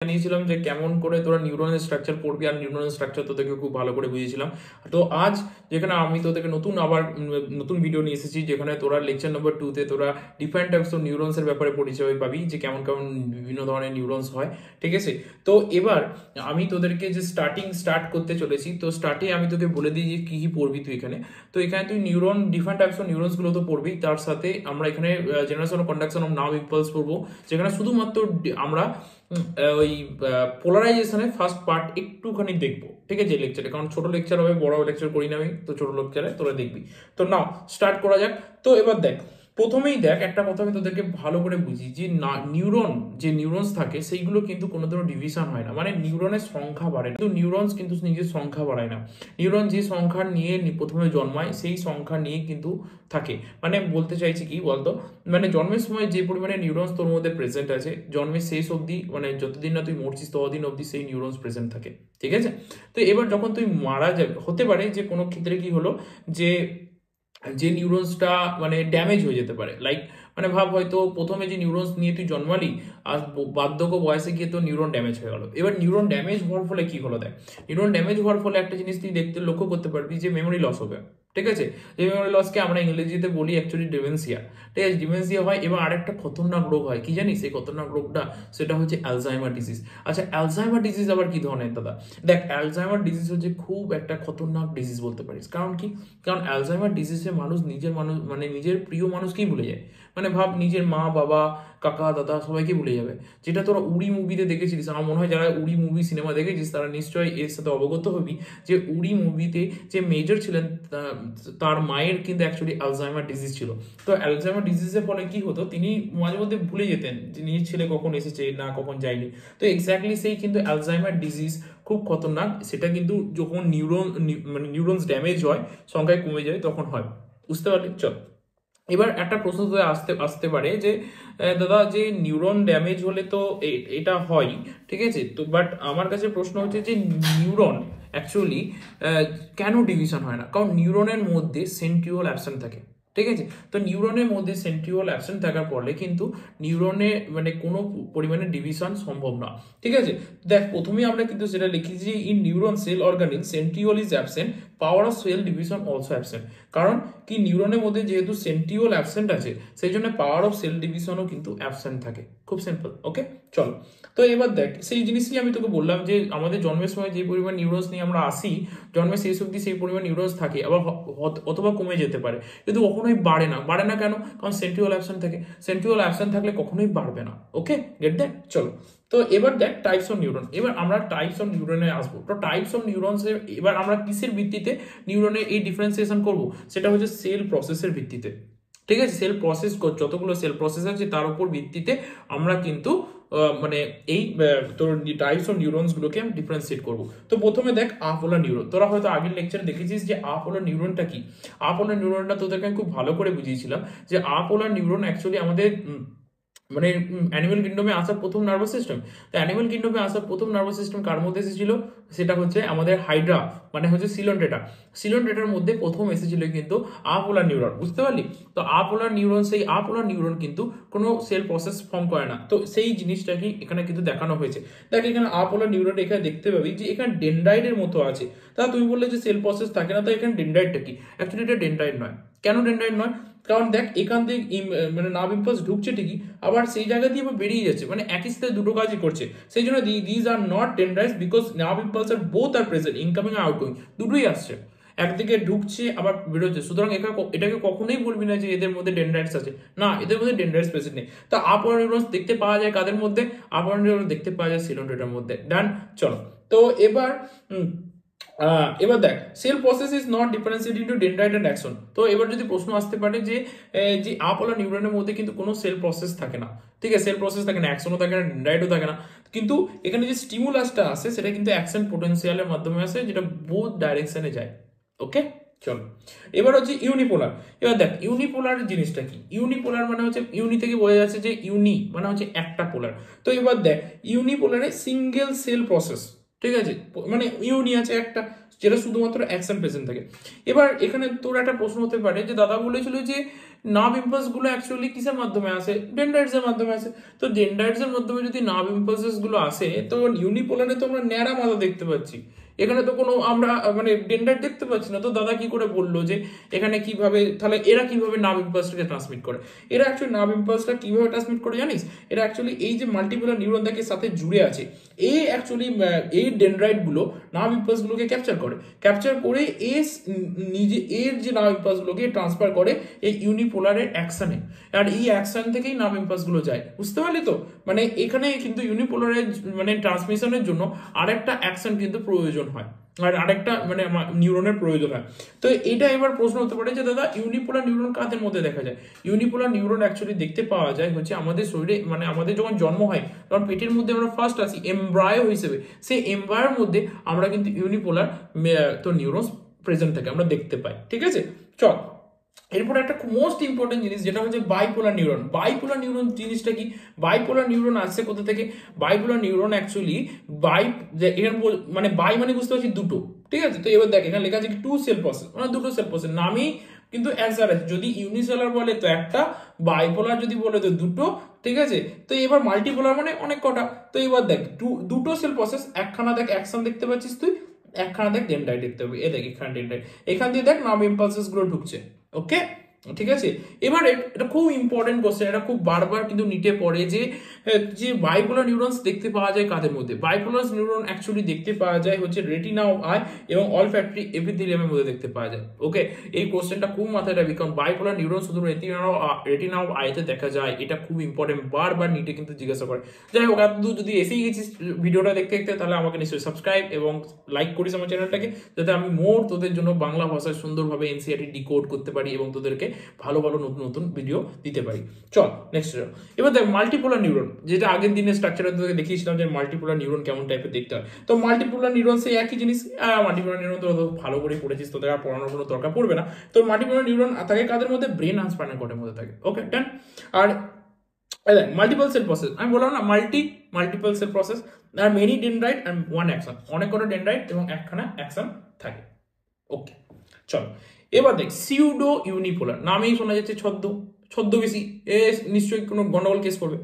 জানিয়েছিলাম যে কেমন করে তোরা নিউরনের স্ট্রাকচার পড়বি, আর নিউরনের স্ট্রাকচার তোদেরকে খুব ভালো করে বুঝিয়েছিলাম। তো আজ যেখানে আমি তোদেরকে নতুন ভিডিও নিয়ে এসেছি, যেখানে তোরা লেকচার নাম্বার 2-তে তোরা ডিফারেন্ট টাইপস অফ নিউরনসের ব্যাপারে পরিচয় পাবি, যে কেমন কেমন বিভিন্ন ধরনের নিউরনস হয়। ঠিক আছে, তো এবার আমি তোদেরকে যে স্টার্ট করতে চলেছি। তো স্টার্টে আমি তোকে বলে দিই যে কি কি পড়বি তুই এখানে। তো এখানে তুই ডিফারেন্ট টাইপস অফ নিউরনসগুলো তো পড়বি, তার সাথে আমরা এখানে generation of conduction of nerve impulse পড়বো, যেখানে শুধুমাত্র আমরা ওই পোলারাইজেশনের ফার্স্ট পার্ট একটুখানি দেখবো। ঠিক আছে, লেকচারে, কারণ ছোট লেকচার হবে, বড় লেকচার করি না আমি, তো ছোট লেকচারে তোরা দেখবি। তো নাও স্টার্ট করা যাক। তো এবার দেখ, প্রথমেই দেখ একটা কথা আমি তোদেরকে ভালো করে বুঝি, যে নিউরনস থাকে সেইগুলো কিন্তু কোনো ধরনের ডিভিশন হয় না, মানে নিউরনের সংখ্যা বাড়ে না, কিন্তু নিউরনস কিন্তু নিজের সংখ্যা বাড়ায় না। নিউরন যে সংখ্যা নিয়ে প্রথমে জন্মায় সেই সংখ্যা নিয়ে কিন্তু থাকে। মানে বলতে চাইছি কি বলতো, মানে জন্মের সময় যে পরিমাণে নিউরনস তোর মধ্যে প্রেজেন্ট আছে, জন্মের শেষ অবধি, মানে যতদিন না তুই মরছিস ততদিন অবধি সেই নিউরনস প্রেজেন্ট থাকে। ঠিক আছে, তো এবার যখন তুই মারা যাবে, হতে পারে যে কোনো ক্ষেত্রে কি হলো, যে নিউরনসটা মানে ড্যামেজ হয়ে যেতে পারে। লাইক মানে ভাব, হয়তো প্রথমে যে নিউরনস নিয়ে তুই জন্মালি, আর বার্ধক্য বয়সে গিয়ে তো নিউরন ড্যামেজ হয়ে গেল। এবার নিউরন ড্যামেজ হওয়ার ফলে কি হলো দেখ, নিউরন ড্যামেজ হওয়ার ফলে একটা জিনিস তুই লক্ষ্য করতে পারবি, যে মেমোরি লস হবে। ঠিক আছে, যে মেমোরি লসকে আমরা ইংরেজিতে বলি অ্যাকচুয়ালি ডিমেনশিয়া। ঠিক আছে, ডিমেনশিয়া হয়। এবার আরেকটা খতরনাক রোগ হয়, কি জানিস এই খতরনাক রোগটা? সেটা হচ্ছে অ্যালজাইমার ডিজিজ। আচ্ছা, অ্যালজাইমার ডিজিজ আবার কি ধরনের দাদা? দেখ, অ্যালজাইমার ডিজিজ হচ্ছে খুব একটা খতরনাক ডিজিজ বলতে পারিস। কারণ কি? কারণ অ্যালজাইমার ডিজিজে মানুষ মানে নিজের প্রিয় মানুষকেই ভুলে যায়। মানে ভাব, নিজের মা বাবা কাকা দাদা সবাইকে ভুলে যাবে। যেটা তোরা উড়ি মুভিতে দেখেছিলিস, আমার মনে হয় যারা উড়ি মুভি সিনেমা দেখেছিস তারা নিশ্চয়ই এর সাথে অবগত হবি, যে উড়ি মুভিতে যে মেজর ছিলেন তার মায়ের কিন্তু অ্যাকচুয়ালি অ্যালজাইমার ডিজিজ ছিল। তো অ্যালজাইমার ডিজিজের ফলে কি হতো, তিনি মাঝে মধ্যে ভুলে যেতেন যে নিজের ছেলে কখন এসেছে না কখন যায়নি। তো এক্স্যাক্টলি সেই কিন্তু অ্যালজাইমার ডিজিজ খুব খতরনাক। সেটা কিন্তু যখন মানে নিউরনস ড্যামেজ হয়, সংখ্যায় কমে যায়, তখন হয়। বুঝতে পারলি? চল, এবার একটা প্রশ্ন তো আসতে আসতে পারে যে দাদা, যে নিউরন ড্যামেজ হলে তো এটা হয়, ঠিক আছে, তো বাট আমার কাছে প্রশ্ন হচ্ছে যে নিউরন অ্যাকচুয়ালি কেন ডিভিশন হয় না? কারণ নিউরনের মধ্যে সেন্ট্রিওল অ্যাবসেন্ট থাকে। ঠিক আছে, তো নিউরনের মধ্যে সেন্ট্রিওল অ্যাবসেন্ট থাকার ফলে কিন্তু নিউরনে মানে কোনো পরিমাণে ডিভিশন সম্ভব না। ঠিক আছে, দেখ প্রথমেই আমরা কিন্তু সেটা লিখেছি যে in neuron cell organelle centriole is absent, power of cell division also absent. কারণ কি, নিউরনের মধ্যে যেহেতু সেন্ট্রিওল অ্যাবসেন্ট আছে, সেই জন্য পাওয়ার অফ সেল ডিভিশনও কিন্তু অ্যাবসেন্ট থাকে। খুব সিম্পল। ওকে, চলো। তো এবার দেখ, সেই জিনিসই আমি তোকে বললাম যে আমাদের জন্মের সময় যে পরিমাণ নিউরনস নিয়ে আমরা আসি, জন্মের শেষ অবধি সেই পরিমাণ নিউরনস থাকে, আবার অথবা কমে যেতে পারে, কিন্তু কখনোই বাড়ে না। বাড়ে না কেন? কারণ সেন্ট্রিওল অ্যাবসেন্ট থাকে। সেন্ট্রিওল অ্যাবসেন্ট থাকলে কখনোই বাড়বে না। ওকে, গেট দ্যাট? চলো, তো এবার দেখ টাইপস অফ নিউরন। এবার আমরা টাইপস অফ নিউরনে আসবো। তো টাইপস অফ নিউরনস এবার আমরা কিসের ভিত্তিতে নিউরনের এই ডিফারেন্সিয়েশন করব? সেটা হচ্ছে সেল প্রসেসের ভিত্তিতে। ঠিক আছে, সেল প্রসেস, যতগুলো সেল প্রসেস আছে তার উপর ভিত্তিতে আমরা কিন্তু মানে এই তোর টাইপস অফ নিউরনস গুলোকে ডিফারেন্সিয়েট করব। তো প্রথমে দেখ আপোলার নিউরন। তোরা হয়তো আগের লেকচারে দেখেছিস যে আপোলার নিউরনটা কি। আপোলার নিউরনটা তোদেরকে আমি খুব ভালো করে বুঝিয়েছিলাম, যে আপোলার নিউরন অ্যাকচুয়ালি আমাদের মানে অ্যানিমেল কিংডমে আসার প্রথম নার্ভাস সিস্টেম। তো অ্যানিমেল কিংডমে আসার প্রথম নার্ভাস সিস্টেম কার মধ্যে এসেছিল? সেটা হচ্ছে আমাদের হাইড্রা, মানে হচ্ছে সিলন্ড্রেটা। সিলন্ড্রেটার মধ্যে প্রথম এসেছিল কিন্তু আপোলার নিউরন। বুঝতে পারলি? তো আপোলার নিউরন, সেই আপোলার নিউরন কিন্তু কোনো সেল প্রসেস ফর্ম করে না। তো সেই জিনিসটাকে এখানে কিন্তু দেখানো হয়েছে। দেখ, এখানে আপোলার নিউরন এখানে দেখতে পাবি যে এখানে ডেনড্রাইটের মতো আছে। তা তুমি বললে যে সেল প্রসেস থাকে না, তো এখানে ডেনড্রাইটটা কি? অ্যাকচুয়ালি এটা ডেনড্রাইট নয়। কেন ডেনড্রাইট নয়? কারণ দেখ, এখান থেকে মানে নার্ভ ইম্পালস ঢুকছে ঠিকই, আবার সেই জায়গা দিয়ে আবার বেরিয়ে যাচ্ছে, মানে একই সাথে দুটো কাজই করছে। সেই জন্য these are not dendrites, because nerve impulse are both are present, incoming আর আউটগোয়িং দুটোই আসছে, একদিকে ঢুকছে আবার বেরোচ্ছে। সুতরাং এটাকে কখনোই বলবি না যে এদের মধ্যে ডেনড্রাইটস আছে। না, এদের মধ্যে ডেনড্রাইটস প্রেজেন্ট নেই। তো আপোলার নিউরনস দেখতে পাওয়া যায় কাদের মধ্যে? আপোলার নিউরন দেখতে পাওয়া যায় সিলন্ড্রেটার মধ্যে। ডান, চলো। তো এবার দেখ, cell process is not differentiated into dendrite and axon. তো এবার যদি প্রশ্ন আসতে পারে যে আপোলার নিউরনের মধ্যে কিন্তু কোনো সেল প্রসেস থাকে না। ঠিক আছে, সেল প্রসেস থাকে না, অ্যাকশনও থাকে না, ডেনড্রাইটও থাকে না, কিন্তু এখানে যে স্টিমুলাসটা আসে সেটা কিন্তু অ্যাকশন পোটেনশিয়ালের মাধ্যমে আসে, যেটা বোথ ডাইরেকশনে যায়। ওকে, চলো। এবার হচ্ছে ইউনিপোলার। এবার দেখ, ইউনিপোলার জিনিসটা কি? ইউনিপোলার মানে হচ্ছে, ইউনি থেকে বোঝা যাচ্ছে যে ইউনি মানে হচ্ছে একটা পোলার। তো এবার দেখ, ইউনিপোলারে সিঙ্গেল সেল প্রসেস। ঠিক আছে, মানে ইউনি আছে একটা, যেটা শুধুমাত্র অ্যাকশন প্রেজেন্ট থাকে। এবার এখানে তোর একটা প্রশ্ন হতে পারে যে দাদা বলেছিল যে নার্ভ ইম্পালস গুলো অ্যাকচুয়ালি কিসের মাধ্যমে আসে? ডেনড্রাইটস এর মাধ্যমে আসে। তো ডেনড্রাইটস এর মাধ্যমে যদি নার্ভ ইম্পালসেস গুলো আসে, তো ইউনিপোলারে তো আমরা ন্যাড়া মাথা দেখতে পাচ্ছি, এখানে তো কোনো আমরা মানে ডেনড্রাইট দেখতে পাচ্ছি না। তো দাদা কি করে বললো যে এখানে কিভাবে, তাহলে এরা কিভাবে নার্ভ ইম্পালসটাকে ট্রান্সমিট করে? এরা অ্যাকচুয়ালি নার্ভ ইম্পালসটা কিভাবে ট্রান্সমিট করে জানিস? এরা অ্যাকচুয়ালি এই যে মাল্টিপুলার নিউরনটাকে সাথে জুড়ে আছে, এই অ্যাকচুয়ালি এই ডেনড্রাইট গুলো নার্ভ ইম্পালস গুলোকে ক্যাপচার করে নিজে এর যে নার্ভ ইম্পালস গুলোকে ট্রান্সফার করে এই ইউনিপোলারের অ্যাকশনে, আর এই অ্যাকশন থেকেই নার্ভ ইম্পালস গুলো যায়। বুঝতে পারলি তো? মানে এখানে কিন্তু ইউনিপোলারের মানে ট্রান্সমিশনের জন্য আরেকটা অ্যাকশন কিন্তু প্রয়োজন হয়, আর আরেকটা মানে নিউরনের প্রয়োজন হয়। তো এটা এবার প্রশ্ন হতে পারে যে দাদা ইউনিপোলার নিউরন কাদের মধ্যে দেখা যায়? ইউনিপোলার নিউরন অ্যাকচুয়ালি দেখতে পাওয়া যায় হচ্ছে আমাদের শরীরে, মানে আমাদের যখন জন্ম হয় তখন পেটের মধ্যে আমরা ফার্স্ট আসি এমব্রায়ো হিসেবে, সেই এমব্রায়োর মধ্যে আমরা কিন্তু ইউনিপোলার তো নিউরন প্রেজেন্ট থাকে, আমরা দেখতে পাই। ঠিক আছে, চল এরপর একটা মোস্ট ইম্পর্টেন্ট জিনিস যেটা হচ্ছে বাইপোলার নিউরন। বাইপোলার নিউরন জিনিসটা কি? বাইপোলার নিউরন আসছে কোথা থেকে? বাইপোলার নিউরন অ্যাকচুয়ালি এখানে মানে বাই মানে বুঝতে পারছি দুটো, ঠিক আছে? তো এবার দেখ এখানে লেখা আছে কি টু সেল প্রসেস, মানে দুটো সেল প্রসেস, নামেই কিন্তু অ্যান্সার আছে। যদি ইউনিসেলার বলে তো একটা, বাইপোলার যদি বলে তো দুটো, ঠিক আছে? তো এবার মাল্টিপোলার মানে অনেক কটা। তো এবার দেখ দুটো সেল প্রসেস, একখানা দেখ অ্যাকশন দেখতে পাচ্ছিস তুই, একখানা দেখ ডেনড্রাইট দেখতে হবে। এ দেখ এখানে ডেনড্রাইট, এখান দিয়ে দেখ নার্ভ ইম্পালসেস গুলো ঢুকছে। ওকে, ঠিক আছে। এবারে এটা খুব ইম্পর্টেন্ট কোশ্চেন, এটা খুব বারবার কিন্তু নিটে পড়ে যে বাইপোলার নিউরনস দেখতে পাওয়া যায় কাদের মধ্যে? বাইপোলার নিউরন অ্যাকচুয়ালি দেখতে পাওয়া যায় হচ্ছে রেটিনা অফ আই এবং অলফ্যাক্টরি এপিথেলিয়ামের মধ্যে দেখতে পাওয়া যায়। ওকে, এই কোশ্চেনটা খুব মাথায় রাখবি, কারণ বাইপোলার নিউরন শুধু রেটিনা অফ আইতে দেখা যায়, এটা খুব ইম্পর্টেন্ট, বারবার নিটে কিন্তু জিজ্ঞাসা করে। যাই হোক, তুই যদি এসেই গেছিস ভিডিওটা দেখতে দেখতে, তাহলে আমাকে নিশ্চয়ই সাবস্ক্রাইব এবং লাইক করিস আমার চ্যানেলটাকে, যাতে আমি মোর তোদের জন্য বাংলা ভাষায় সুন্দরভাবে এনসিইআরটি ডিকোড করতে পারি এবং তোদেরকে ভালো ভালো নতুন নতুন ভিডিও দিতে পারি। চল নেক্সট। এবার দেখ মাল্টিপোলার নিউরন, যেটা আগের দিনের স্ট্রাকচারে তোকে দেখিয়েছিলাম যে মাল্টিপোলার নিউরন কেমন টাইপের দেখতে হয়। তো মাল্টিপোলার নিউরন সেই একই জিনিস। মাল্টিপোলার নিউরন তো ভালো করে পড়েছিস, তোদের আর পড়ানোর কোনো দরকার পড়বে না। তো মাল্টিপোলার নিউরন থাকে কাদের মধ্যে? ব্রেন আর স্পাইনাল কর্ডের মধ্যে থাকে। Okay done. আর মাল্টিপল সেল প্রসেস আমি বললাম না, মাল্টিপল সেল প্রসেস, আর many dendrite and one action, অনেক কটা ডেনড্রাইট এবং একখানা অ্যাকশন থাকে। ওকে চলো এবার দেখ সিউডো ইউনিপোলার, নামেই শোনা যাচ্ছে ছদ্মবেশী, এ নিশ্চয়ই কোনো গন্ডগোল কেস করবে।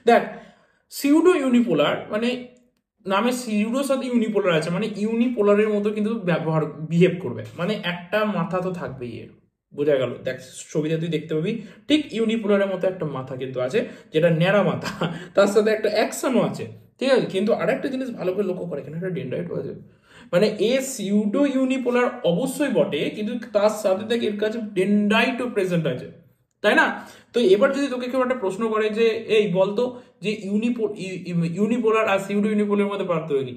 দেখ সিউডো ইউনিপোলার মানে নামে সিউডোর সাথে ইউনিপোলার আছে, মানে ইউনিপোলারের মতো কিন্তু বিহেভ করবে, মানে একটা মাথা তো থাকবেই এর। বোঝা গেল? দেখ ছবিতে তুই দেখতে পাবি ঠিক ইউনিপোলারের মতো একটা মাথা কিন্তু আছে, যেটা ন্যাড়া মাথা, তার সাথে একটা অ্যাকশনও আছে। ঠিক আছে, কিন্তু আরেকটা জিনিস ভালো করে লক্ষ্য করে, এখানে একটা ডেনড্রাইটও আছে। মানে এ সিউডো ইউনিপোলার অবশ্যই বটে, কিন্তু তার সাথে দেখ এর কাছে ডেনড্রাইটও প্রেজেন্ট আছে, তাই না? তো এবার যদি তোকে কেউ একটা প্রশ্ন করে যে এই বলতো যে ইউনিপোলার আর সিউডো ইউনিপোলার মধ্যে পার্থক্য কি?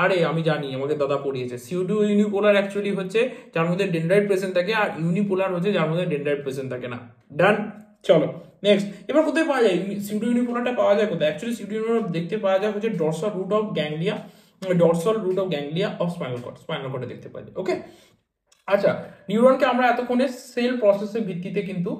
আরে আমি জানি, আমাকে দাদা পড়িয়েছে। সিউডো ইউনিপোলার অ্যাকচুয়ালি হচ্ছে যার মধ্যে ডেনড্রাইট প্রেজেন্ট থাকে, আর ইউনিপোলার হচ্ছে যার মধ্যে ডেনড্রাইট প্রেজেন্ট থাকে না। ডান, চলো নেক্সট। এবার কোথায় পাওয়া যায় সিউডো ইউনিপোলারটা? পাওয়া যায় কোথায়? অ্যাকচুয়ালি সিউডো ইউনিপোলার দেখতে পাওয়া যায় হচ্ছে dorsal root of ganglia of spinal কর্ডে দেখতে পাওয়া যায়। ওকে, আচ্ছা, নিউরনকে আমরা এতক্ষণে সেল প্রসেসের ভিত্তিতে কিন্তু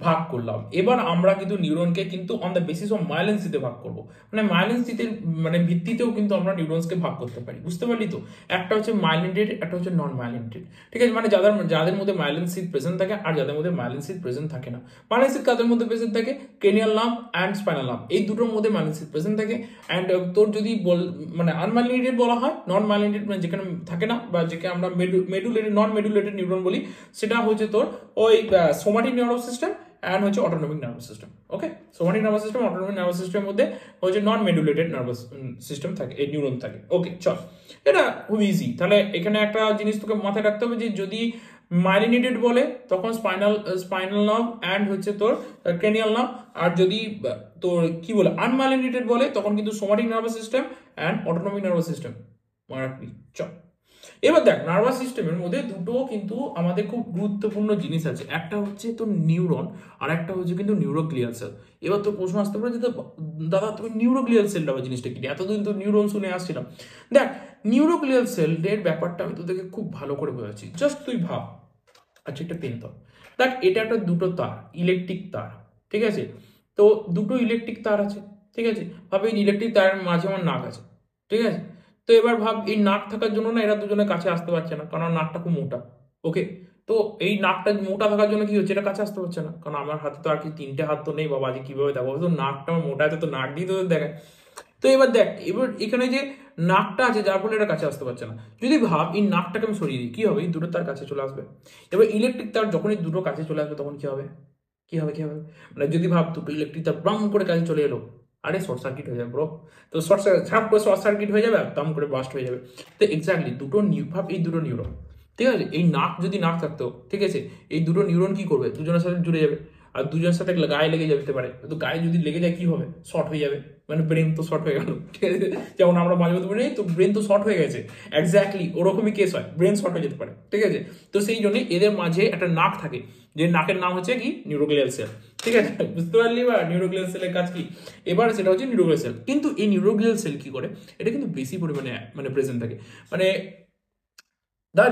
ভাগ করলাম। এবার আমরা কিন্তু নিউরনকে কিন্তু অন দ্য বেসিস অফ মায়োলেন্সিতে ভাগ করব, মানে মায়োলেন্সিতের মানে ভিত্তিতেও কিন্তু আমরা নিউরনসকে ভাগ করতে পারি। বুঝতে পারলি তো? একটা হচ্ছে মায়োলিনেটেড, একটা হচ্ছে নন মায়োলিনেটেড। ঠিক আছে, মানে যাদের মধ্যে মায়োলেন্সিড প্রেজেন্ট থাকে আর যাদের মধ্যে মায়োলেন্সিড প্রেজেন্ট থাকে না। মায়োলেন্সিড কাদের মধ্যে প্রেজেন্ট থাকে? Cranial nerve and spinal nerve, এই দুটোর মধ্যে মায়োলেন্সিড প্রেজেন্ট থাকে। অ্যান্ড তোর যদি মানে আনমায়োলিনেটেড বলা হয়, নন মায়োলিনেটেড মানে যেখানে থাকে না, বা যেকে আমরা নন মেডুলেটেড নিউরন বলি, সেটা হচ্ছে তোর ওই সোমাটিক নার্ভাস সিস্টেম অ্যান্ড হচ্ছে autonomic nervous system. Okay, somatic nervous system, autonomic nervous সিস্টেমের মধ্যে হচ্ছে নন মেডুলেটেড নার্ভাস সিস্টেম থাকে, এই নিউরন থাকে। ওকে চল, এটা খুব ইজি। তাহলে এখানে একটা জিনিস তোকে মাথায় রাখতে হবে যে যদি মাইলিনেটেড বলে তখন স্পাইনাল নার্ভ অ্যান্ড হচ্ছে তোর ক্রেনিয়াল নার্ভ, আর যদি তোর কি বলে আনমাইলিনেটেড বলে তখন কিন্তু somatic nervous system and autonomic nervous system. মনে রাখবি। চল এবার দেখ নার্ভাস সিস্টেমের মধ্যে দুটো কিন্তু আমাদের খুব গুরুত্বপূর্ণ জিনিস আছে, একটা হচ্ছে তোর নিউরন আর একটা হচ্ছে কিন্তু নিউরোগ্লিয়াল সেল। এবার তো প্রশ্ন আসতে পারে যে দাদা তুমি নিউরোগ্লিয়াল সেলটা বা জিনিসটা কি? এতদিন তো নিউরন শুনে আসছিলাম। দেখ নিউরোগ্লিয়াল সেলের ব্যাপারটা আমি তোদেরকে খুব ভালো করে বোঝাচ্ছি, জাস্ট তুই ভাব। আচ্ছা একটা পেন তো দেখ, এটা একটা দুটো তার, ইলেকট্রিক তার, ঠিক আছে? তো দুটো ইলেকট্রিক তার আছে, ঠিক আছে? ভাবে এই ইলেকট্রিক তারের মাঝে আমার নাক আছে, ঠিক আছে? তো এবার ভাব এই নাক থাকার জন্য না এরা দুজনে কাছে আসতে পারছে না, কারণ নাকটা খুব মোটা। ওকে, তো এই নাকটা মোটা থাকার জন্য কি হচ্ছে, এটা কাছে আসতে পারছে না, কারণ আমার হাতে তো আর কি 3টে হাত তো নেই বাবা, আজ কিভাবে দেখো, তো নাকটা আমার মোটা আছে, তো নাক দিয়ে তো দেখায়। তো এবার দেখ, এবার এখানে যে নাকটা আছে যার ফলে এটা কাছে আসতে পারছে না, যদি ভাব এই নাকটাকে আমি সরিয়ে দিই, কি হবে, এই দুটো তার কাছে চলে আসবে। এবার ইলেকট্রিক তার যখন এই দুটো কাছে চলে আসবে তখন কি হবে, কি হবে, মানে যদি ভাব দুটো ইলেকট্রিক তার ব্রাম করে কাছে চলে এলো, আরে শর্ট সার্কিট হয়ে যাবে ব্রো। তো ঝাপ করে শর্ট সার্কিট হয়ে যাবে আর দাম করে বাস্ট হয়ে যাবে। তো এক্স্যাক্টলি দুটো ভাব, এই দুটো নিউরন, ঠিক আছে, এই নাক যদি নাক থাকতো, ঠিক আছে, এই দুটো নিউরন কি করবে, দুজনের সাথে জুড়ে যাবে, আর দুজনের সাথে গায়ে লেগে যেতে পারে, তো গায়ে যদি লেগে যায় কি হবে, শর্ট হয়ে যাবে, মানে ব্রেন তো শর্ট হয়ে গেল, ঠিক আছে। যেমন আমরা মাঝে মধ্যে বলি তো ব্রেন তো শর্ট হয়ে গেছে, এক্স্যাক্টলি ওরকমই কেস হয়, ব্রেন শর্ট হয়ে যেতে পারে, ঠিক আছে। তো সেই জন্য এদের মাঝে একটা নাক থাকে, যে নাকের নাম হচ্ছে কি, নিউরোগ্লিয়াল সেল, ঠিক আছে, বুঝতে পারলি বা নিউরোগ্লিয়াল সেলের কাজ কি। এবার সেটা হচ্ছে নিউরোগ্লিয়াল সেল, কিন্তু এই নিউরোগ্লিয়াল সেল কি করে, এটা কিন্তু বেশি পরিমাণে মানে প্রেজেন্ট থাকে, মানে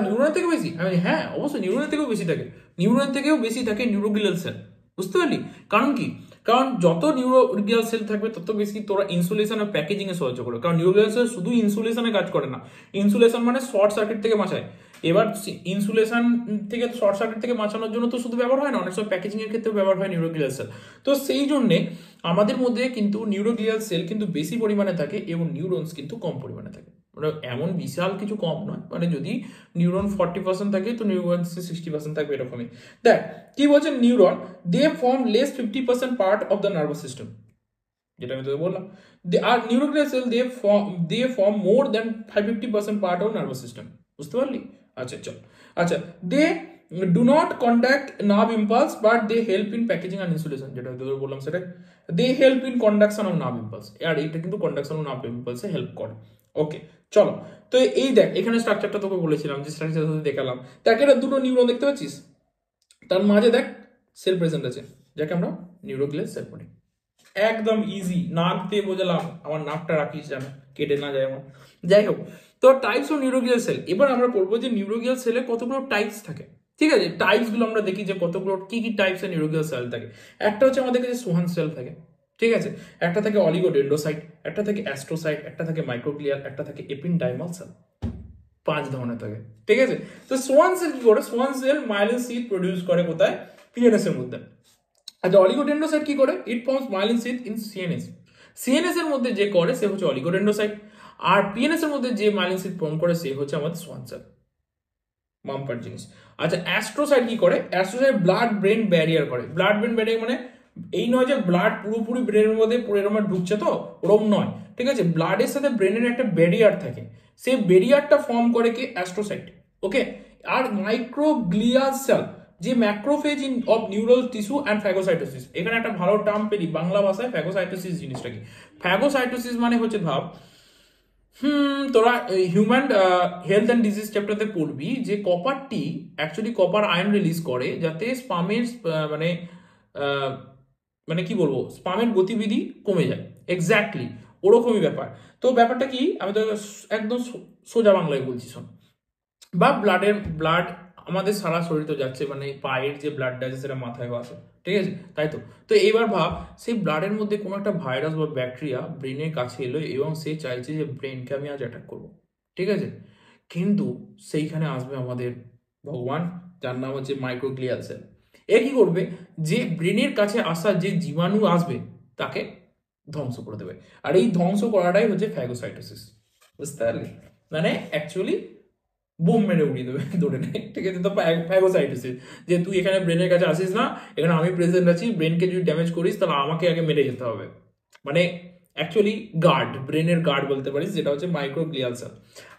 নিউরনের থেকে বেশি, আমি হ্যাঁ অবশ্যই নিউরনের থেকেও বেশি থাকে, নিউরনের থেকেও বেশি থাকে নিউরোগ্লিয়াল সেল, বুঝতে পারলি। কারণ কি, কারণ যত নিউরোগ্লিয়াল সেল থাকবে তত বেশি তোরা ইনসুলেশন আর প্যাকেজিং এ সাহায্য করবে, কারণ নিউরোগ্লিয়াল সেল শুধু ইনসুলেশনে কাজ করে না, ইনসুলেশন মানে শর্ট সার্কিট থেকে বাঁচায়। এবার ইনসুলেশন থেকে শর্ট সার্কিট থেকে বাঁচানোর জন্য তো শুধু ব্যবহার হয় না, অনেক সময় প্যাকেজিং এর ক্ষেত্রে ব্যবহার হয় নিউরোগ্লিয়াল সেল। তো সেই জন্যে আমাদের মধ্যে কিন্তু নিউরোগ্লিয়াল সেল কিন্তু বেশি পরিমাণে থাকে এবং নিউরনস কিন্তু কম পরিমাণে থাকে, মানে এমন বিশাল কিছু কম নয়, মানে যদি নিউরন 40% থাকে তো নিউরন 60% থাকবে, এরকমই। দেখ কি বলছে, neuron they form less 50% part of the nervous system, যেটা আমি তোকে বললাম, আর neuroglial cell they form more than 50% part of nervous system, বুঝতে পারলি। আচ্ছা চল, আচ্ছা, they do not conduct nerve impulse but they help in packaging and insulation, যেটা তোকে বললাম সেটা, they help in conduction of nerve impulse, আর এটা কিন্তু কন্ডাকশন অফ নার্ভ ইম্পালসে হেল্প করে। ওকে চলো, তো এই দেখ এখানে স্ট্রাকচারটা তোকে বলেছিলাম, যে স্ট্রাকচার দেখালাম, তাকে এটা দুটো নিউরন দেখতে পাচ্ছিস, তার মাঝে দেখ সেল প্রেজেন্ট আছে, যাকে আমরা নিউরোগ্লিয়াল সেল বলি। একদম ইজি, নাক দিয়ে বোঝালাম, আমার নাকটা রাখিস যেন কেটে না যায় আমার। যাই হোক, তো টাইপস অফ নিউরোগ্লিয়াল সেল, এবার আমরা পড়বো যে নিউরোগ্লিয়াল সেলে কতগুলো টাইপস থাকে, ঠিক আছে, টাইপস গুলো আমরা দেখি যে কতগুলো কি কি টাইপস এর নিউরোগ্লিয়াল সেল থাকে। একটা হচ্ছে আমাদের কাছে সোহান সেল থাকে, ঠিক আছে, একটা থাকে অলিগোডেন্ড্রোসাইট, একটা থাকে অ্যাস্ট্রোসাইট, একটা থাকে মাইক্রোগ্লিয়াল, একটা থাকে এপিনডাইমাল সেল, 5 ধরনের থাকে, ঠিক আছে। তো সোয়ান সেল কি করে, Schwann cell myelin sheath produce করে কোথায়, পিএনএস এর মধ্যে। আচ্ছা অলিগোডেন্ড্রোসাইট কি করে, it forms myelin sheath in CNS, CNS এর মধ্যে যে করে সে হচ্ছে অলিগোডেন্ড্রোসাইট, আর পিএনএস এর মধ্যে যে মাইলিন সিথ ফর্ম করে সে হচ্ছে আমাদের সোয়ান সেল, বাম্পার জিনিস। আচ্ছা অ্যাস্ট্রোসাইট কি করে, অ্যাস্ট্রোসাইট ব্লাড ব্রেন ব্যারিয়ার করে, ব্লাড ব্রেন ব্যারিয়ার মানে এই নয় যে ব্লাড পুরোপুরি ব্রেনের মধ্যে পুরো এরকম ঢুকছে তো, ওরম নয়, ঠিক আছে, ব্লাডের সাথে ব্রেনের একটা ব্যারিয়ার থাকে, সেই ব্যারিয়ারটা ফর্ম করে কি অ্যাস্ট্রোসাইট, ওকে। আর মাইক্রোগ্লিয়াল সেল, যে macrophage in of neural tissue and phagocytosis, এখানে একটা ভালো টার্ম পেলি বাংলা ভাষায়, ফ্যাগোসাইটোসিস জিনিসটা কি, ফ্যাগোসাইটোসিস মানে হচ্ছে ভাব, তোরা হিউম্যান হেলথ অ্যান্ড ডিজিজ চ্যাপ্টারতে পড়বি যে কপারটি অ্যাকচুয়ালি কপার আয়ন রিলিজ করে যাতে স্পামের মানে মানে কি বলবো, স্পামের গতিবিধি কমে যায়, এক্স্যাক্টলি ওরকমই ব্যাপার। তো ব্যাপারটা কি, আমি তো একদম সোজা বাংলায় বলছি শোন, বা ব্লাড আমাদের সারা শরীর তো যাচ্ছে, মানে পায়ের যে ব্লাডটা আছে সেটা মাথায় আসে, ঠিক আছে, তাই তো। তো এইবার ভাব সেই ব্লাডের মধ্যে কোনো একটা ভাইরাস বা ব্যাকটেরিয়া ব্রেনের কাছে এলো এবং সে চাইছে যে ব্রেনকে আমি আজ অ্যাটাক করবো, ঠিক আছে, কিন্তু সেইখানে আসবে আমাদের ভগবান, যার নাম হচ্ছে মাইক্রোগ্লিয়াল সেল। এ কি করবে, যে ব্রেনের কাছে আসা যে জীবাণু আসবে তাকে ধ্বংস করে দেবে, আর এই ধ্বংস করাটাই হচ্ছে ফ্যাগোসাইটোসিস, বুঝতে পারলি, মানে অ্যাকচুয়ালি বোম মেরে উড়িয়ে দেবে ধরে নেই, ঠিক আছে। তো ফ্যাগোসাইটোসিস, যে তুই এখানে ব্রেনের কাছে আসিস না, এখানে আমি প্রেজেন্ট আছি, ব্রেনকে যদি ড্যামেজ করিস তাহলে আমাকে আগে মেরে যেতে হবে, মানে অ্যাকচুয়ালি গার্ড, ব্রেনের গার্ড বলতে পারিস, যেটা হচ্ছে মাইক্রোগ্লিয়াল সেল।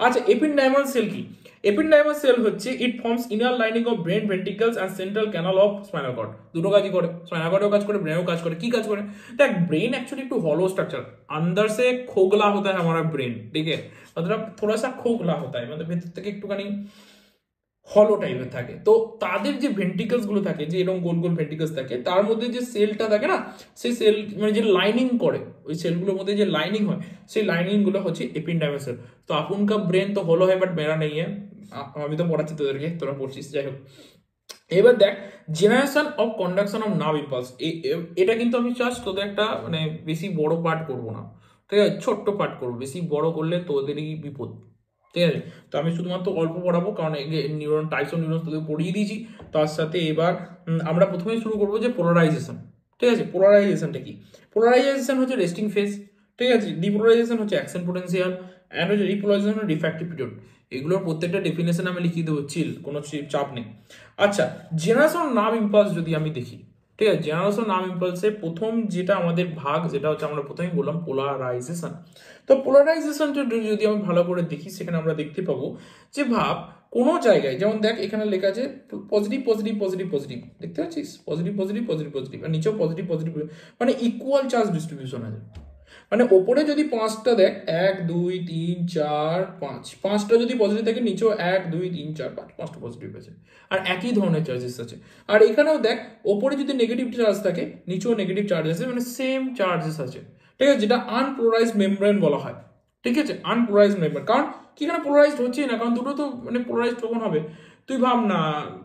আচ্ছা এপিনডাইমাল সেল কি, এপিনডাইমাল সেল হচ্ছে it forms inner lining of brain ventricles and central canal of spinal cord, দুটো কাজই করে, স্পাইনাল কর্ডেও কাজ করে, ব্রেনেও কাজ করে। কি কাজ করে, দেখ ব্রেन एक्चुअली একটু হলো स्ट्रक्चर, अंदर से खोखला होता है हमारा ब्रेन, ठीक है, मतलब थोड़ा सा खोखला होता है, मतलब ভেতর থেকে একটুখানি হলো টাইপের থাকে। তো তাদের যে ভেন্ট্রিকলস গুলো থাকে, যে এরকম গোল গোল ভেন্ট্রিকলস থাকে, তার মধ্যে যে সেলটা থাকে না, সেই সেল মানে যে লাইনিং করে, ওই সেলগুলোর মধ্যে যে লাইনিং হয়, সেই লাইনিং গুলো হচ্ছে এপিনডাইমাল সেল। তো अपन का ब्रेन तो হলো है বাট মেরা নেই है, আমি তো পড়াচ্ছি তোদেরকে, তোরা পড়ছিস, যাই হোক। এবার দেখ generation of conduction of nerve impulse, এটা কিন্তু আমি জাস্ট তোদের একটা মানে বেশি বড় পার্ট করবো না, ঠিক আছে, ছোট্ট পার্ট করবো, বেশি বড় করলে তোদেরই বিপদ, ঠিক আছে। তো আমি শুধুমাত্র অল্প পড়াবো, কারণ নিউরন টাইপস অফ নিউরন তোদের পড়িয়ে দিয়েছি। তার সাথে এবার আমরা প্রথমেই শুরু করবো যে পোলারাইজেশন। ঠিক আছে, পোলারাইজেশনটা কি? পোলারাইজেশন হচ্ছে রেস্টিং ফেজ, ঠিক আছে। ডিপোলারাইজেশন হচ্ছে অ্যাকশন পোটেনশিয়াল, অ্যান্ড হচ্ছে রিপোলারাইজেশন হচ্ছে রিফ্র্যাক্টিভ পিরিয়ড। এগুলোর প্রত্যেকটা ডেফিনেশন আমি লিখিয়ে দেবো, চিল, কোনো চাপ নেই। আচ্ছা, জেনারেশন নাম ইম্পালস যদি আমি দেখি, ঠিক আছে, জেনারেশন নাম ইম্পালসে প্রথম যেটা আমাদের ভাগ, যেটা হচ্ছে আমরা প্রথমেই বললাম পোলারাইজেশন। তো পোলারাইজেশনটা যদি আমি ভালো করে দেখি, সেখানে আমরা দেখতে পাবো যে ভাব কোনো জায়গায়, যেমন দেখ এখানে লেখা আছে পজিটিভ পজিটিভ পজিটিভ পজিটিভ, দেখতে পাচ্ছিস, পজিটিভ পজিটিভ পজিটিভ পজিটিভ, আর নিচেও পজিটিভ পজিটিভ, মানে ইকুয়াল চার্জ ডিস্ট্রিবিউশন আছে। মানে ওপরে যদি 5টা দেখ, 1 2 3 4 5, 5টা যদি পজিটিভ থাকে, নিচেও 1 2 3 4 5, 5টা পজিটিভ আছে, আর একই ধরনের চার্জেস আছে। আর এখানেও দেখ, ওপরে যদি নেগেটিভ চার্জ থাকে, নিচেও নেগেটিভ চার্জ আছে, মানে সেম চার্জেস আছে, ঠিক আছে, যেটা আনপোলারাইজড মেমব্রেন বলা হয়। ঠিক আছে, আনপোলারাইজড মেমব্রেন, কারণ কি, এখানে পোলারাইজড হচ্ছে না, কারণ দুটো তো মানে পোলারাইজড কখন হবে? তুই ভাব না,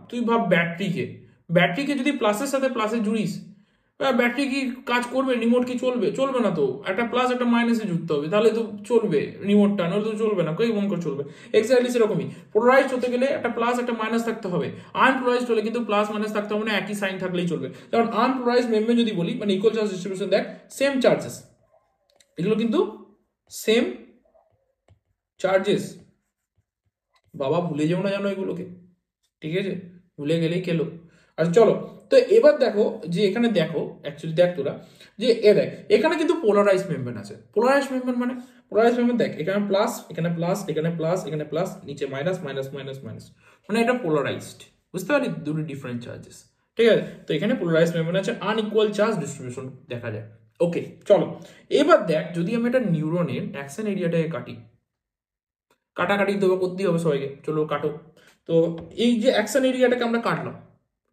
তুই ভাব ব্যাটারিকে যদি প্লাসের সাথে প্লাসে জুড়িস, ব্যাটারি কি কাজ করবে? রিমোট কি চলবে? চলবে না তো, একটা প্লাস একটা মাইনাসে জুড়তে হবে, তাহলে তো চলবে রিমোটটা, নাহলে তো চলবে না, কে মন করে চলবে? এক্স্যাক্টলি সেরকমই পোলারাইজড হতে গেলে একটা প্লাস একটা মাইনাস থাকতে হবে। আনপোলারাইজড হলে কিন্তু প্লাস মাইনাস থাকতে হবে না, একই সাইন থাকলেই চলবে। কারণ আনপোলারাইজড মেমব্রেন যদি বলি, মানে ইকুয়াল চার্জ ডিস্ট্রিবিউশন, দেখ সেম চার্জেস, এগুলো কিন্তু সেম চার্জেস। বাবা ভুলে যাও না জানো এগুলোকে, ঠিক আছে, ভুলে গেলেই খেলো। আচ্ছা চলো, তো এবার দেখো যে এখানে দেখো, অ্যাকচুয়ালি দেখ তোরা, যে দেখ এখানে কিন্তু পোলারাইজ মেমব্রেন আছে। পোলারাইজ মেমব্রেন মানে, পোলারাইজ মেমব্রেন দেখ, এখানে প্লাস, এখানে প্লাস, এখানে প্লাস, এখানে প্লাস, নিচে মাইনাস মাইনাস মাইনাস মাইনাস, মানে এটা পোলারাইজড, বুঝতে পারলি, দুটো ডিফারেন্ট চার্জেস। ঠিক আছে, তো এখানে পোলারাইজ মেমব্রেন আছে, আনইকুয়াল চার্জ ডিস্ট্রিবিউশন দেখা যায়। ওকে চলো, এবার দেখ যদি আমি একটা নিউরনের অ্যাকশন এরিয়াটাকে কাটি, কাটাকাটি তো করতেই হবে সবাইকে, চলো কাটো। তো এই যে অ্যাকশন এরিয়াটাকে আমরা কাটলাম,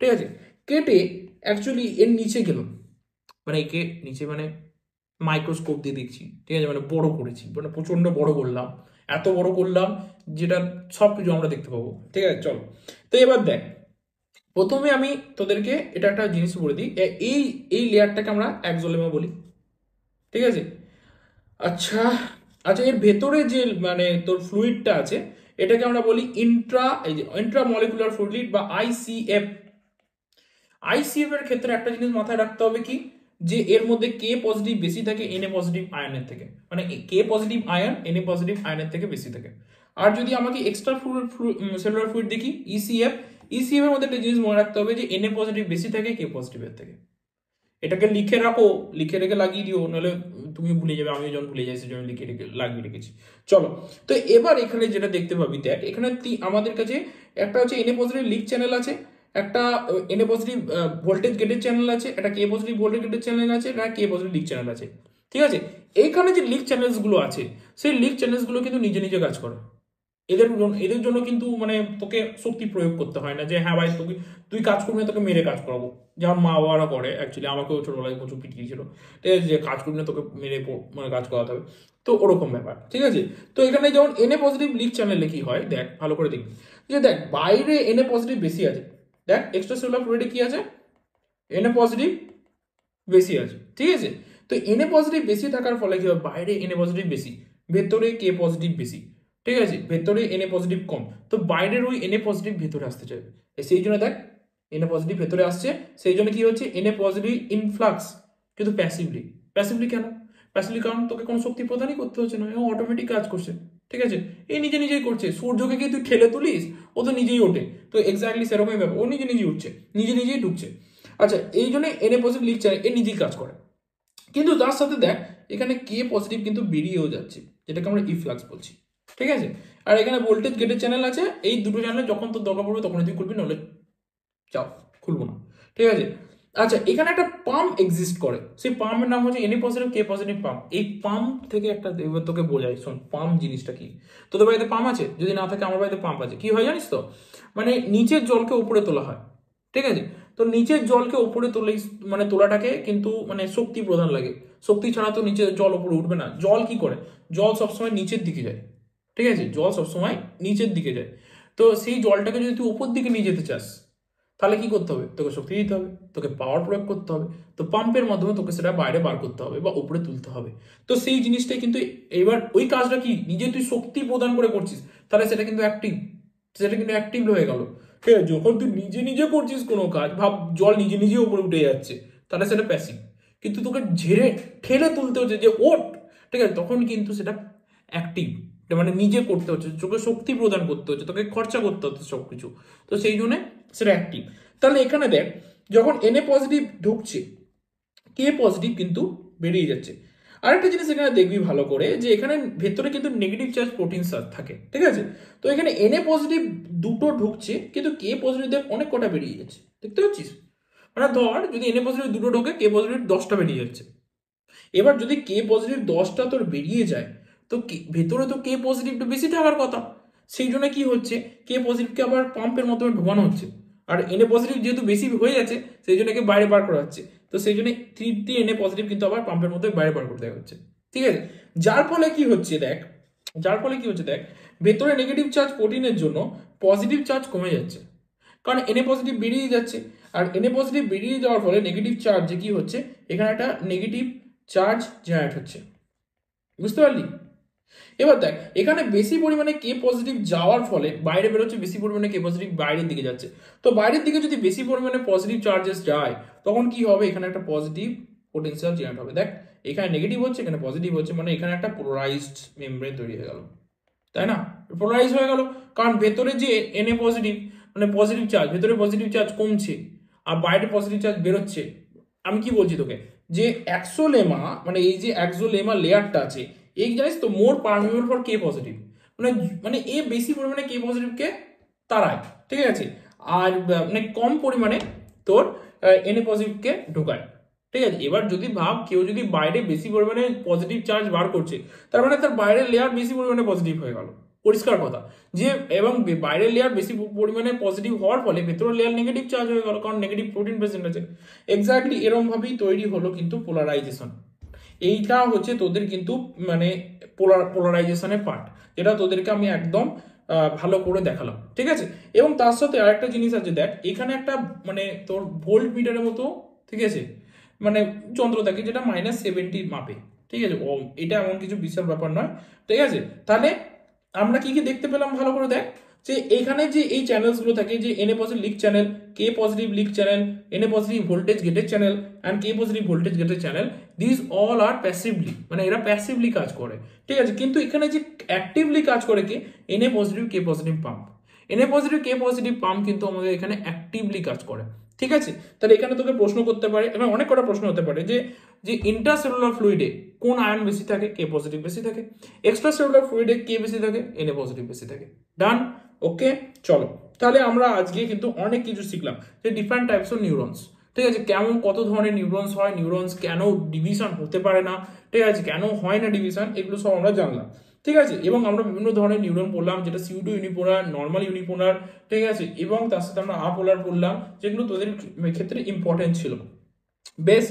ঠিক আছে, কেটে অ্যাকচুয়ালি এর নিচে গেলাম, মানে একে নিচে মানে মাইক্রোস্কোপ দিয়ে দেখছি, ঠিক আছে, মানে বড় করেছি, মানে প্রচন্ড বড় করলাম, এত বড় করলাম যেটা সব কিছু আমরা দেখতে পাবো। ঠিক আছে চলো, তো এবার দেখ, প্রথমে আমি তোদেরকে এটা একটা জিনিস বলে দিই, এই এই লেয়ারটাকে আমরা এক্সোলেমা বলি, ঠিক আছে। আচ্ছা, আচ্ছা এর ভেতরে যে মানে তোর ফ্লুইডটা আছে, এটাকে আমরা বলি এই যে ইন্ট্রা মলিকুলার ফ্লুইড বা আইসিএফ। আইসিএফ এর ক্ষেত্রে একটা জিনিস মাথায় রাখতে হবে কি, যে এর মধ্যে কে পজিটিভ বেশি থাকে এনএ পজিটিভ আয়নের থেকে, মানে কে পজিটিভ আয়ন এনএ পজিটিভ আয়নের থেকে বেশি থাকে। আর যদি আমাকে এক্সট্রা সেলুলার ফ্লুইড দেখি ইসিএফ, ইসিএফ এর মধ্যে একটা জিনিস মনে রাখতে হবে যে এনএ পজিটিভ বেশি থাকে কে পজিটিভের থেকে। এটাকে লিখে রাখো, লিখে রেখে লাগিয়ে দিও, নাহলে তুমি ভুলে যাবে, আমিও যখন ভুলে যাই সেজন্য লিখে রেখে লাগিয়ে রেখেছি। চলো, তো এবার এখানে যেটা দেখতে পাবি দেখ, এখানে আমাদের কাছে একটা হচ্ছে এনএ পজিটিভ লিক চ্যানেল আছে, একটা এনএ পজিটিভ ভোল্টেজ গেটের চ্যানেল আছে, একটা কে পজিটিভ ভোল্টেজ গেটের চ্যানেল আছে, একটা কে পজিটিভ লিক চ্যানেল আছে। ঠিক আছে, এইখানে যে লিক চ্যানেলসগুলো আছে, সেই লিক চ্যানেলসগুলো কিন্তু নিজে নিজে কাজ করে। এদের জন্য কিন্তু মানে তোকে শক্তি প্রয়োগ করতে হয় না, যে হ্যাঁ ভাই তোকে, তুই কাজ করবি না, তোকে মেরে কাজ করাবো, যেমন মা বাবারা করে। অ্যাকচুয়ালি আমাকেও ছোটবেলায় প্রচুর পিটিয়েছিল, ঠিক আছে, যে কাজ করবি না তোকে মেরে মানে কাজ করাতে হবে, তো ওরকম ব্যাপার। ঠিক আছে, তো এখানে যেমন এনএ পজিটিভ লিক চ্যানেলে কি হয় দেখ, ভালো করে দেখবি, যে দেখ বাইরে এনএ পজিটিভ বেশি আছে, দেখ এক্সট্রা সেলুলার ফ্লুইডে কি আছে, এনএ পজিটিভ বেশি আছে, ঠিক আছে। তো এনএ পজিটিভ বেশি থাকার ফলে কি হয়, বাইরে এনএ পজিটিভ বেশি, ভেতরে কে পজিটিভ বেশি, ঠিক আছে, ভেতরে এনএ পজিটিভ কম, তো বাইরের ওই এনএ পজিটিভ ভেতরে আসতে চাইবে, সেই জন্য দেখ এনএ পজিটিভ ভেতরে আসছে, সেই জন্য কি হচ্ছে, এনএ পজিটিভ ইনফ্লাক্স, কিন্তু প্যাসিভলি। প্যাসিভলি কেন? প্যাসিভলি কারণ তোকে কোনো শক্তি প্রদানই করতে হচ্ছে না, ও অটোমেটিক কাজ করছে, ঠিক আছে, এই নিজে নিজেই করছে। সূর্যকে কি তুই ঠেলে তুলিস, ও তো নিজেই ওঠে, তো এক্স্যাক্টলি সেরকমই ব্যাপার, ও নিজে নিজেই উঠছে, নিজে নিজেই ঢুকছে। আচ্ছা, এই জন্য এনএ পজিটিভ লিক চ্যানেল এ নিজেই কাজ করে, কিন্তু তার সাথে দেখ এখানে কে পজিটিভ কিন্তু বেরিয়েও যাচ্ছে, যেটাকে আমরা ইফ্লাক্স বলছি, ঠিক আছে। আর এখানে ভোল্টেজ গেটের চ্যানেল আছে, এই দুটো চ্যানেল যখন তোর দরকার পড়বে তখন তুই খুলবি, নাহলে চাও খুলবো না, ঠিক আছে। আচ্ছা, এখানে একটা পাম্প এক্সিস্ট করে, সেই পাম্পের নাম হচ্ছে এনএ পজিটিভ কে পজিটিভ পাম্প। এই পাম্প থেকে একটা এবার তোকে বোঝাই, শোন পাম্প জিনিসটা কি। তোদের বাড়িতে পাম্প আছে? যদি না থাকে আমার বাড়িতে পাম্প আছে। কি হয় জানিস তো, মানে নিচের জলকে উপরে তোলা হয়, ঠিক আছে। তো নিচের জলকে উপরে তোলে, মানে তোলাটাকে কিন্তু মানে শক্তি প্রদান লাগে, শক্তি ছাড়া তো নিচে জল উপরে উঠবে না। জল কি করে, জল সবসময় নিচের দিকে যায়, ঠিক আছে, জল সবসময় নিচের দিকে যায়। তো সেই জলটাকে যদি তুই উপর দিকে নিয়ে যেতে চাস, তাহলে কি করতে হবে, তোকে শক্তি দিতে হবে, তোকে পাওয়ার প্রয়োগ করতে হবে, তো পাম্পের মাধ্যমে তোকে সেটা বাইরে বার করতে হবে বা উপরে তুলতে হবে। তো সেই জিনিসটাই কিন্তু এবার ওই কাজটা কি নিজে তুই শক্তি প্রদান করে করছিস, তাহলে সেটা কিন্তু অ্যাক্টিভ, সেটা কিন্তু অ্যাক্টিভ হয়ে গেল। ঠিক আছে, যখন তুই নিজে নিজে করছিস কোনো কাজ, ভাব জল নিজে নিজে উপরে উঠে যাচ্ছে, তাহলে সেটা প্যাসিভ। কিন্তু তোকে ঝেড়ে ঠেলে তুলতে হচ্ছে যে ওঠ, ঠিক আছে, তখন কিন্তু সেটা অ্যাক্টিভ, মানে নিজে করতে হচ্ছে, তোকে শক্তি প্রদান করতে হচ্ছে, তোকে খরচা করতে হচ্ছে সবকিছু, তো সেই জন্য সেটা অ্যাক্টিভ। তাহলে এখানে দেখ, যখন Na পজিটিভ ঢুকছে, K পজিটিভ কিন্তু বেরিয়ে যাচ্ছে। আরেকটা জিনিস এখানে দেখবি ভালো করে, যে এখানে ভেতরে কিন্তু নেগেটিভ চার্জ প্রোটিন থাকে, ঠিক আছে। তো এখানে Na পজিটিভ দুটো ঢুকছে, কিন্তু K পজিটিভ দেখ অনেক কটা বেরিয়ে যাচ্ছে, দেখতে পাচ্ছিস। মানে ধর যদি Na পজিটিভ দুটো ঢোকে, K পজিটিভ 10টা বেরিয়ে যাচ্ছে। এবার যদি K পজিটিভ 10টা তোর বেরিয়ে যায়, তো ভেতরে তো K পজিটিভটা বেশি থাকার কথা, সেই জন্য কি হচ্ছে, K পজিটিভকে আবার পাম্পের মাধ্যমে ঢোকানো হচ্ছে। আর Na পজিটিভ যেহেতু বেশি হয়ে যাচ্ছে, সেই জন্য একে বাইরে বার করা হচ্ছে। তো সেই জন্য 3 Na পজিটিভ কিন্তু আবার পাম্পের মধ্যে বাইরে বার করে দেওয়া হচ্ছে, ঠিক আছে। যার ফলে কি হচ্ছে দেখ, ভেতরে নেগেটিভ চার্জ প্রোটিনের জন্য পজিটিভ চার্জ কমে যাচ্ছে, কারণ Na পজিটিভ বেরিয়ে যাচ্ছে। আর Na পজিটিভ বেরিয়ে যাওয়ার ফলে নেগেটিভ চার্জে কি হচ্ছে, এখানে একটা নেগেটিভ চার্জ জেনারেট হচ্ছে, বুঝতে পারলি। এবার দেখ, এখানে বেশি পরিমাণে K পজিটিভ যাওয়ার ফলে বাইরে বেরোচ্ছে, বেশি পরিমাণে K পজিটিভ বাইরের দিকে যাচ্ছে। তো বাইরের দিকে যদি বেশি পরিমাণে পজিটিভ চার্জেস যায়, তখন কি হবে, এখানে একটা পজিটিভ পোটেনশিয়াল জেনারেট হবে। দেখ, এখানে নেগেটিভ হচ্ছে, এখানে পজিটিভ হচ্ছে, মানে এখানে একটা পোলারাইজড মেমব্রেন তৈরি হয়ে গেল, তাই না। পোলারাইজ হয়ে গেল, কারণ ভেতরে যে Na পজিটিভ, মানে পজিটিভ চার্জ, ভেতরে পজিটিভ চার্জ কমছে আর বাইরে পজিটিভ চার্জ বেরোচ্ছে। আমি কি বলছি তোকে, যে এক্সোলেমা, মানে এই যে এক্সোলেমা লেয়ারটা আছে, এই জানিস তো মোর পারমিবল ফর K পজিটিভ, মানে মানে এ বেশি পরিমাণে K পজিটিভকে তাড়ায়, ঠিক আছে। আর মানে কম পরিমাণে তোর Na পজিটিভকে ঢোকায়, ঠিক আছে। এবার যদি ভাব, কেউ যদি বাইরে বেশি পরিমাণে পজিটিভ চার্জ বার করছে, তার মানে তার বাইরের লেয়ার বেশি পরিমাণে পজিটিভ হয়ে গেল, পরিষ্কার কথা। যে এবং বাইরের লেয়ার বেশি পরিমাণে পজিটিভ হওয়ার ফলে ভেতরের লেয়ার নেগেটিভ চার্জ হয়ে গেল, কারণ নেগেটিভ প্রোটিন প্রেজেন্ট আছে। এক্স্যাক্টলি এরকম ভাবেই তৈরি হলো কিন্তু পোলারাইজেশন। এইটা হচ্ছে তোদের কিন্তু মানে পোলারাইজেশনের পার্ট, যেটা তোদেরকে আমি একদম ভালো করে দেখালাম, ঠিক আছে। এবং তার সাথে আরেকটা জিনিস আছে, দেখ এখানে একটা মানে তোর ভোল্ট মিটারের মতো, ঠিক আছে, মানে যন্ত্র থাকে, যেটা -70 মাপে, ঠিক আছে। এটা এমন কিছু বিশাল ব্যাপার নয়, ঠিক আছে। তাহলে আমরা কি কি দেখতে পেলাম ভালো করে দেখ, যে এখানে যে এই চ্যানেলসগুলো থাকে, যে Na positive leak channel, K positive leak channel, Na positive voltage gated channel and K positive voltage gated channel, this all are passively, মানে এরা প্যাসিভলি কাজ করে, ঠিক আছে। কিন্তু এখানে যে অ্যাক্টিভলি কাজ করে কে, Na positive K positive pump. Na positive K positive pump কিন্তু আমাদের এখানে অ্যাক্টিভলি কাজ করে, ঠিক আছে। তাহলে এখানে তোকে প্রশ্ন করতে পারে, এবং অনেক কটা প্রশ্ন হতে পারে, যে যে ইন্ট্রাসেলুলার ফ্লুইডে কোন আয়ন বেশি থাকে, K পজিটিভ বেশি থাকে, এক্সট্রা সেলুলার ফ্লুইডে K বেশি থাকে, Na পজিটিভ বেশি থাকে। ডান, ওকে, চলো। তাহলে আমরা আজকে কিন্তু অনেক কিছু শিখলাম, যে ডিফারেন্ট টাইপস অফ নিউরনস, ঠিক আছে, কেমন কত ধরনের নিউরনস হয়, নিউরনস কেন ডিভিশন হতে পারে না, ঠিক আছে, কেন হয় না ডিভিশন, এগুলো সব আমরা জানলাম, ঠিক আছে। এবং আমরা বিভিন্ন ধরনের নিউরন পড়লাম, যেটা সিউডো ইউনিপোলার, নর্মাল ইউনিপোলার, ঠিক আছে, এবং তার সাথে আমরা আপোলার পড়লাম, যেগুলো তোদের ক্ষেত্রে ইম্পর্টেন্ট ছিল। বেশ,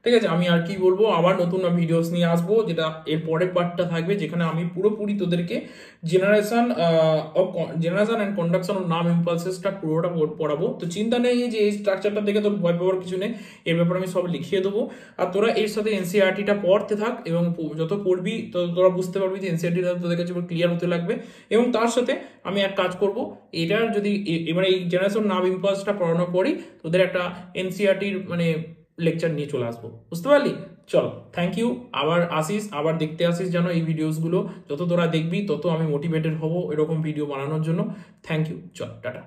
ঠিক আছে। আমি আর কি বলবো, আবার নতুন ভিডিওস নিয়ে আসবো, যেটা এর পরের পার্টটা থাকবে, যেখানে আমি পুরোপুরি তোদেরকে generation and conduction of nerve ইম্পালসেসটা পুরোটা পড়াবো। তো চিন্তা নেই যে এই স্ট্রাকচারটা দেখে তোর ভয় পাওয়ার কিছু নেই, এর ব্যাপারে আমি সব লিখিয়ে দেবো। আর তোরা এর সাথে এনসিইআরটিটা পড়তে থাক, এবং যত পড়বি তো তোরা বুঝতে পারবি যে এনসিইআরটিটা তোদের কাছে ক্লিয়ার হতে লাগবে। এবং তার সাথে আমি এক কাজ করব, এটার যদি এবারে এই জেনারেশন নার্ভ ইম্পালসটা পড়ানোর পরই তোদের একটা এনসিইআরটির মানে লেকচার নিয়ে চলে আসবো, বুঝতে পারলি। চলো, থ্যাংক ইউ। আবার আসিস, আবার দেখতে আসিস যেন এই ভিডিওসগুলো, যত তোরা দেখবি তত আমি মোটিভেটেড হব এরকম ভিডিও বানানোর জন্য। থ্যাংক ইউ, চল টাটা।